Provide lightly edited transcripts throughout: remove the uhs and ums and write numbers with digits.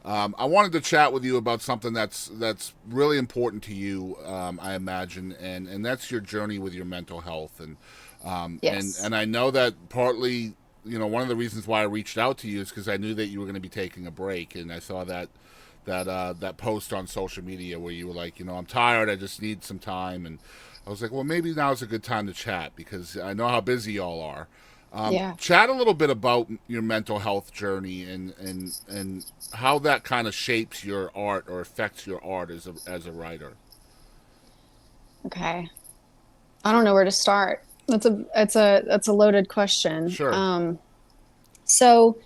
I wanted to chat with you about something that's really important to you, I imagine, and that's your journey with your mental health, Yes. and I know that partly, one of the reasons why I reached out to you is because I knew that you were going to be taking a break, and I saw that post on social media where you were like, I'm tired, I just need some time, and I was like, well, maybe now's a good time to chat because I know how busy y'all are. Yeah. Chat a little bit about your mental health journey and how that kind of shapes your art or affects your art as a writer. Okay. I don't know where to start. That's a loaded question. Sure. So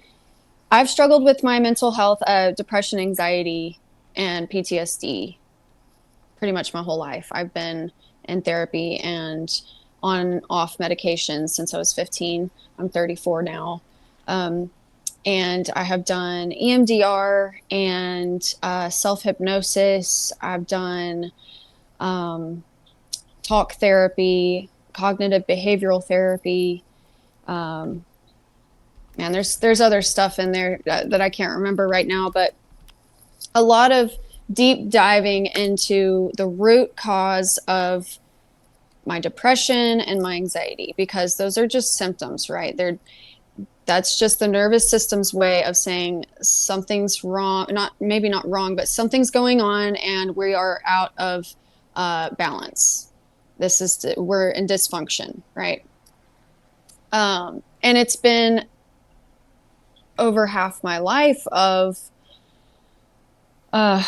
I've struggled with my mental health, depression, anxiety, and PTSD pretty much my whole life. I've been in therapy and on and off medication since I was 15. I'm 34 now. Um, and I have done EMDR and self hypnosis. I've done um, talk therapy, cognitive behavioral therapy. Um, Man, there's other stuff in there that I can't remember right now, but a lot of deep diving into the root cause of my depression and my anxiety because those are just symptoms, right? That's just the nervous system's way of saying something's wrong, not maybe not wrong, but something's going on and we are out of balance. We're in dysfunction, right? And it's been over half my life of uh,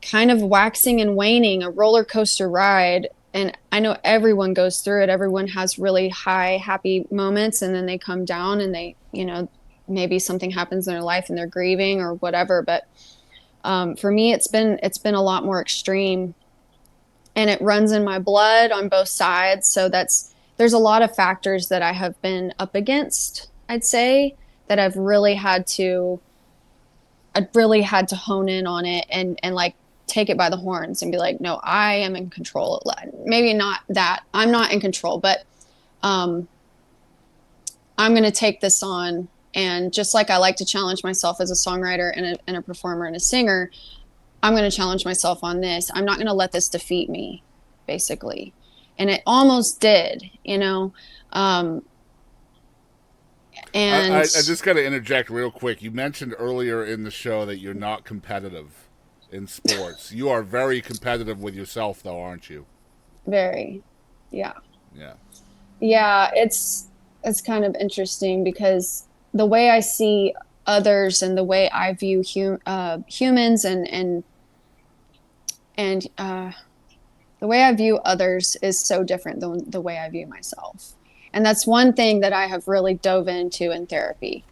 kind of waxing and waning, a roller coaster ride. And I know everyone goes through it. Everyone has really high, happy moments, and then they come down and maybe something happens in their life and they're grieving or whatever. But for me, it's been a lot more extreme, and it runs in my blood on both sides. So there's a lot of factors that I have been up against. I'd say that I'd really had to hone in on it and like take it by the horns and be like, no, I am in control. Maybe not that I'm not in control, but um, I'm going to take this on. And just like I like to challenge myself as a songwriter and a performer and a singer, I'm going to challenge myself on this. I'm not going to let this defeat me, basically. And it almost did. Um, I and just got to interject real quick. You mentioned earlier in the show that you're not competitive in sports. You are very competitive with yourself, though, aren't you? very, yeah. Yeah. Yeah, it's kind of interesting because the way I see others and the way I view humans and the way I view others is so different than the way I view myself. And that's one thing that I have really dove into in therapy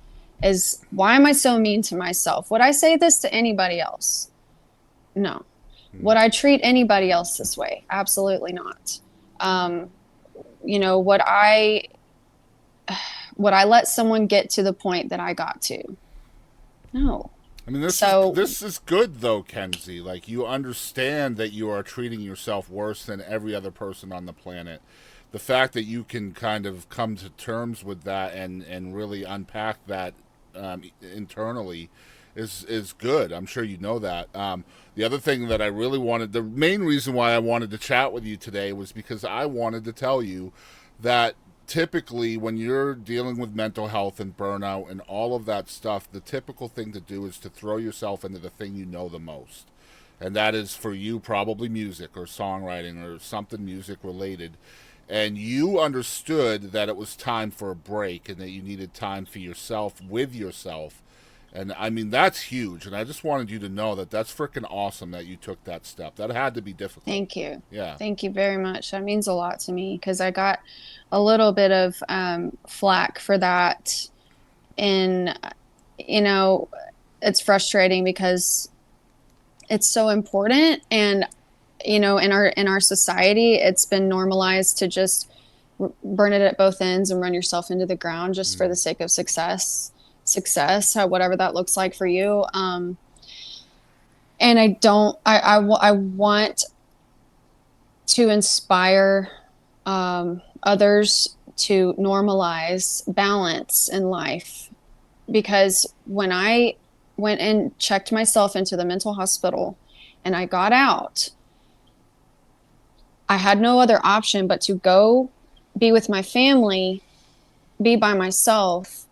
is why am I so mean to myself? Would I say this to anybody else? No. Mm. Would I treat anybody else this way? Absolutely not. Um, you know, would I let someone get to the point that I got to? No. I mean, this is So, this is good though, Kenzie. Like you understand that you are treating yourself worse than every other person on the planet. The fact that you can kind of come to terms with that and really unpack that internally is good. I'm sure you know that. The other thing that I really wanted, the main reason why I wanted to chat with you today was because I wanted to tell you that typically when you're dealing with mental health and burnout and all of that stuff, the typical thing to do is to throw yourself into the thing you know the most. And that is for you probably music or songwriting or something music related. And you understood that it was time for a break and that you needed time for yourself with yourself. And I mean, that's huge. And I just wanted you to know that that's freaking awesome that you took that step. That had to be difficult. thank you. Yeah. Thank you very much. That means a lot to me because I got a little bit of flack for that. And, you know, it's frustrating because it's so important. And, in our society, it's been normalized to just burn it at both ends and run yourself into the ground just for Mm. the sake of success, whatever that looks like for you. And I don't, I want to inspire others to normalize balance in life because when I went and checked myself into the mental hospital and I got out, I had no other option but to go be with my family, be by myself,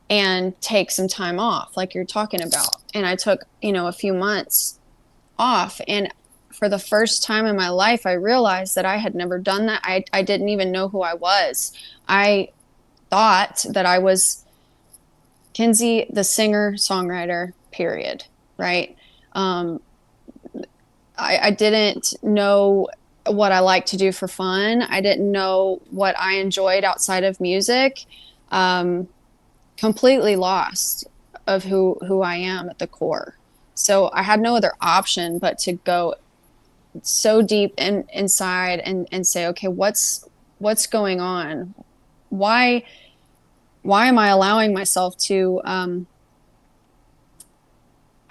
and take some time off, like you're talking about. And I took, a few months off. And for the first time in my life, I realized that I had never done that. I didn't even know who I was. I thought that I was Kensie, the singer songwriter, period. Right. I didn't know what I like to do for fun. I didn't know what I enjoyed outside of music. Completely lost of who I am at the core. So I had no other option but to go so deep inside and say, okay, what's going on? Why am I allowing myself to I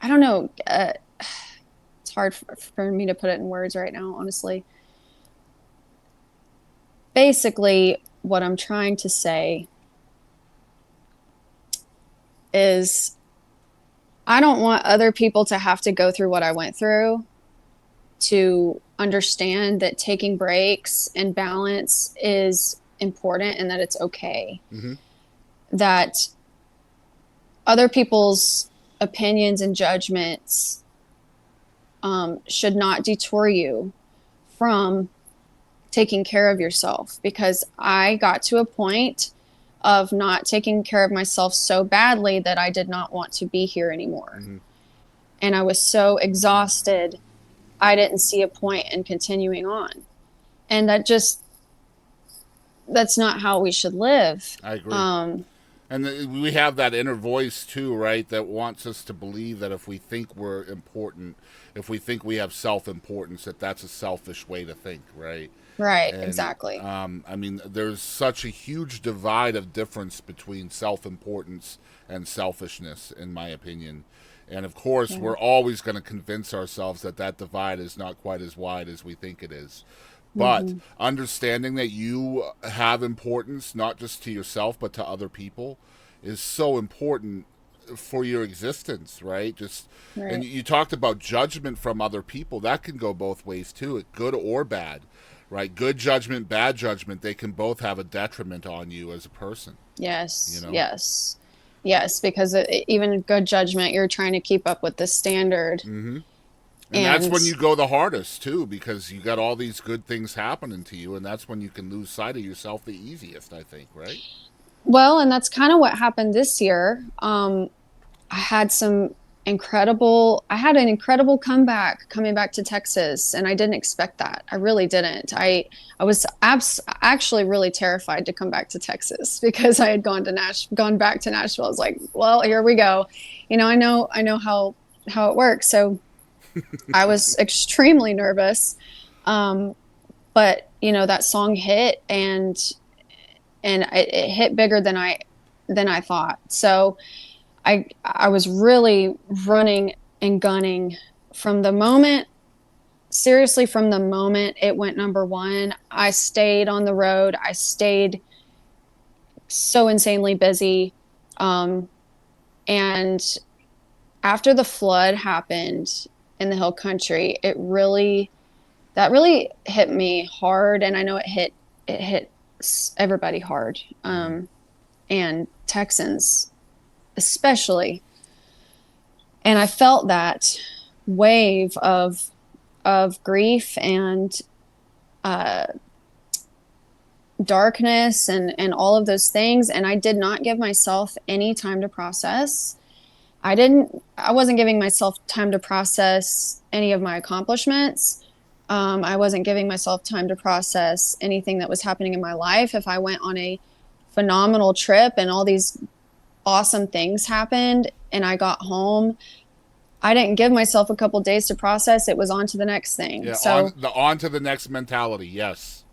don't know, it's hard for me to put it in words right now, honestly. Basically, what I'm trying to say is I don't want other people to have to go through what I went through to understand that taking breaks and balance is important and that it's okay. Mm-hmm. That other people's opinions and judgments should not detour you from taking care of yourself, because I got to a point of not taking care of myself so badly that I did not want to be here anymore. Mm-hmm. And I was so exhausted, I didn't see a point in continuing on. And that's not how we should live. I agree. And we have that inner voice too, right? That wants us to believe that if we think we're important, if we think we have self-importance, that that's a selfish way to think, right? Right, And exactly. I mean, there's such a huge divide of difference between self-importance and selfishness, in my opinion. And of course, Yeah. we're always going to convince ourselves that that divide is not quite as wide as we think it is. But Mm-hmm. understanding that you have importance, not just to yourself, but to other people, is so important for your existence, right? Just and Right. you talked about judgment from other people. That can go both ways too, good or bad, right? Good judgment, bad judgment, they can both have a detriment on you as a person, you Yes, know? yes, yes, because even good judgment, you're trying to keep up with the standard. Mm-hmm. And that's And when you go the hardest too, because you got all these good things happening to you, and that's when you can lose sight of yourself the easiest, I think, right? well, and that's kind of what happened this year. I had I had an incredible comeback coming back to Texas, and I didn't expect that. I really didn't. I was actually really terrified to come back to Texas because I had gone back to Nashville. I was like, well, here we go. I know how it works. So I was extremely nervous. Um, but that song hit, and it hit bigger than I thought. So I was really running and gunning from the moment, seriously, from the moment it went number one. I stayed on the road. I stayed so insanely busy. Um, and after the flood happened in the Hill Country, that really hit me hard. And I know it hit everybody hard. Mm-hmm. And Texans especially. And I felt that wave of grief and uh, darkness and all of those things. And I did not give myself any time to process. I wasn't giving myself time to process any of my accomplishments. I wasn't giving myself time to process anything that was happening in my life. If I went on a phenomenal trip and all these awesome things happened and I got home, I didn't give myself a couple days to process. It was on to the next thing. Yeah, So on to the next mentality. Yes.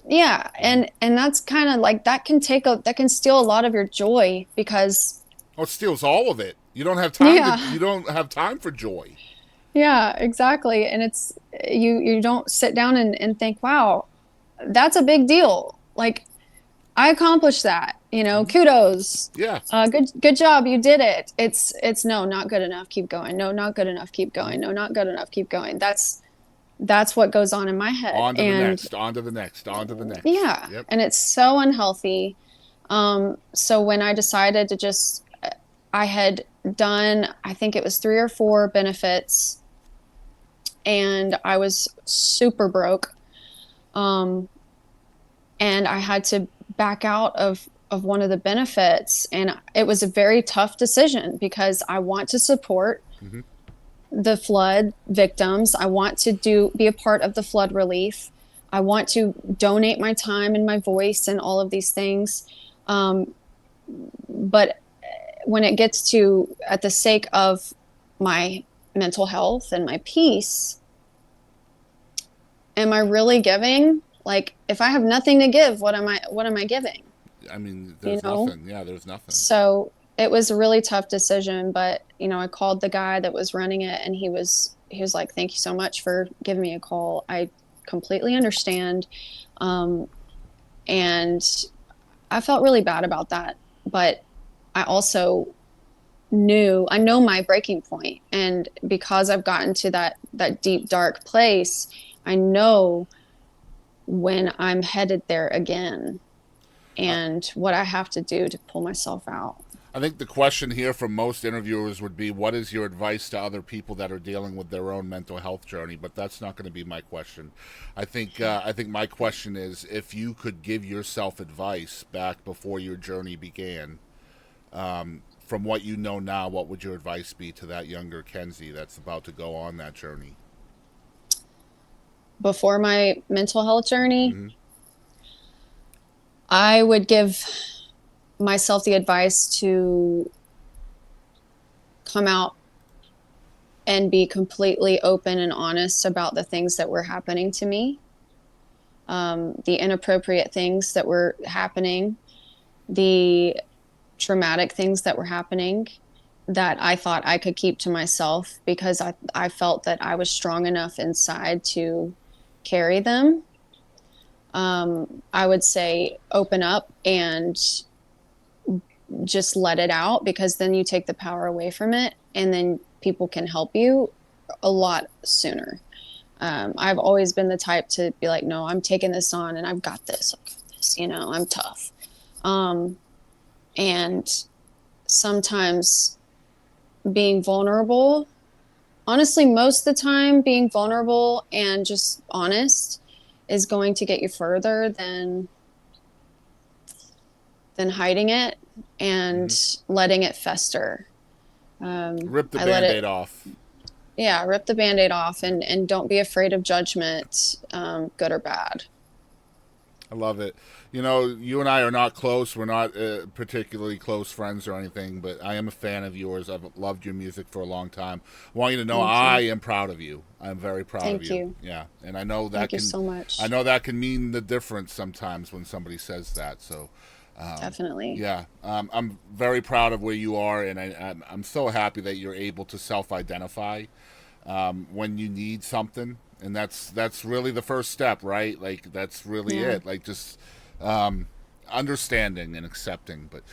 yeah, and that's kind of like that can steal a lot of your joy because Oh, it steals all of it. You don't have time to. yeah, You don't have time for joy. yeah, exactly. And it's you don't sit down and think, wow, that's a big deal. Like I accomplished that. kudos. Yeah. Good job, you did it. It's no, not good enough, keep going. No, not good enough, keep going. No, not good enough, keep going. That's what goes on in my head. On to the And next, on to the next, on to the next. yeah, Yep. and it's so unhealthy. So when I decided to just, I had done, I think it was 3 or 4 benefits, and I was super broke. Um, and I had to back out of one of the benefits, and it was a very tough decision because I want to support Hmm. the flood victims. I want to be a part of the flood relief. I want to donate my time and my voice and all of these things. But when it gets to at the sake of my mental health and my peace, am I really giving? Like, if I have nothing to give, what am I giving? I mean, You there's know? nothing. Yeah, there's nothing. So it was a really tough decision, but I called the guy that was running it, and he was like, "Thank you so much for giving me a call. I completely understand." Um, and I felt really bad about that, but I also I know my breaking point, and because I've gotten to that deep dark place, I know when I'm headed there again I, and what I have to do to pull myself out. I think the question here from most interviewers would be, what is your advice to other people that are dealing with their own mental health journey? But that's not going to be my question. I think my question is, if you could give yourself advice back before your journey began, from what you know now, what would your advice be to that younger Kensie that's about to go on that journey? Before my mental health journey, Hmm. I would give myself the advice to come out and be completely open and honest about the things that were happening to me, the inappropriate things that were happening, the traumatic things that were happening that I thought I could keep to myself because I felt that I was strong enough inside to carry them. I would say open up and just let it out, because then you take the power away from it, and then people can help you a lot sooner. I've always been the type to be like, no, I'm taking this on and I've got this. I'm tough. Um, and sometimes being vulnerable, honestly, most of the time, being vulnerable and just honest is going to get you further than hiding it Hmm. and letting it fester. Rip the I let band-aid it, off. yeah, rip the band-aid off, and don't be afraid of judgment, good or bad. I love it. You know, you and I are not close. We're not particularly close friends or anything, but I am a fan of yours. I've loved your music for a long time. I want you to know Thank I you. am proud of you. I'm very proud of Thank you. you. Yeah, and Thank you so I much. know that can mean the difference sometimes when somebody says that. So, Definitely. yeah, I'm very proud of where you are, and I'm so happy that you're able to self-identify when you need something, and that's really the first step, right? Like that's really Yeah. it. Like just um, understanding and accepting. But